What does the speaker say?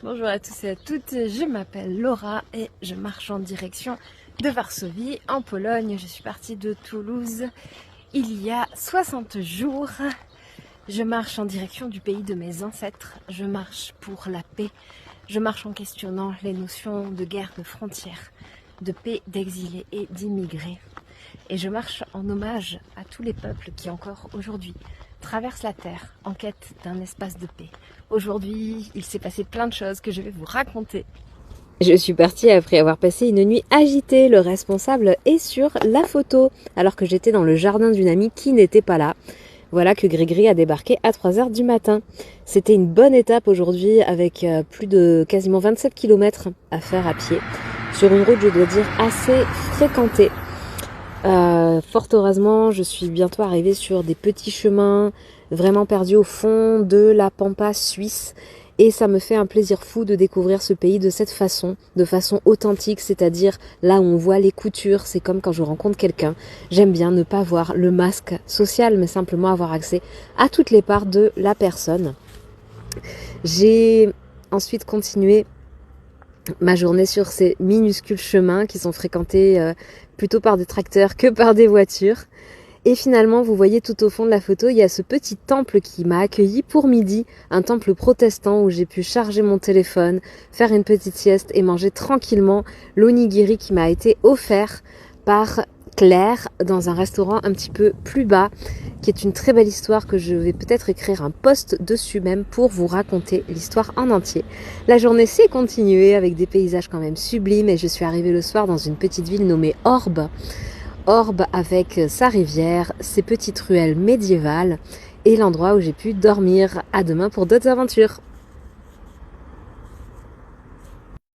Bonjour à tous et à toutes, je m'appelle Laura et je marche en direction de Varsovie, en Pologne. Je suis partie de Toulouse il y a 60 jours. Je marche en direction du pays de mes ancêtres, je marche pour la paix, je marche en questionnant les notions de guerre, de frontières, de paix, d'exilés et d'immigrés. Et je marche en hommage à tous les peuples qui encore aujourd'hui traversent la terre en quête d'un espace de paix. Aujourd'hui, il s'est passé plein de choses que je vais vous raconter. Je suis partie après avoir passé une nuit agitée. Le responsable est sur la photo, alors que j'étais dans le jardin d'une amie qui n'était pas là. Voilà que Grégory a débarqué à 3h du matin. C'était une bonne étape aujourd'hui avec plus de quasiment 27 km à faire à pied. Sur une route, je dois dire, assez fréquentée. Fort heureusement, je suis bientôt arrivée sur des petits chemins vraiment perdus au fond de la pampa suisse. Et ça me fait un plaisir fou de découvrir ce pays de cette façon, de façon authentique, c'est-à-dire là où on voit les coutures, c'est comme quand je rencontre quelqu'un. J'aime bien ne pas voir le masque social, mais simplement avoir accès à toutes les parts de la personne. J'ai ensuite continué ma journée sur ces minuscules chemins qui sont fréquentés plutôt par des tracteurs que par des voitures. Et finalement, vous voyez tout au fond de la photo, il y a ce petit temple qui m'a accueilli pour midi, un temple protestant où j'ai pu charger mon téléphone, faire une petite sieste et manger tranquillement l'onigiri qui m'a été offert par Claire dans un restaurant un petit peu plus bas, qui est une très belle histoire que je vais peut-être écrire un post dessus même pour vous raconter l'histoire en entier. La journée s'est continuée avec des paysages quand même sublimes et je suis arrivée le soir dans une petite ville nommée Orbe. Orbe avec sa rivière, ses petites ruelles médiévales et l'endroit où j'ai pu dormir. À demain pour d'autres aventures.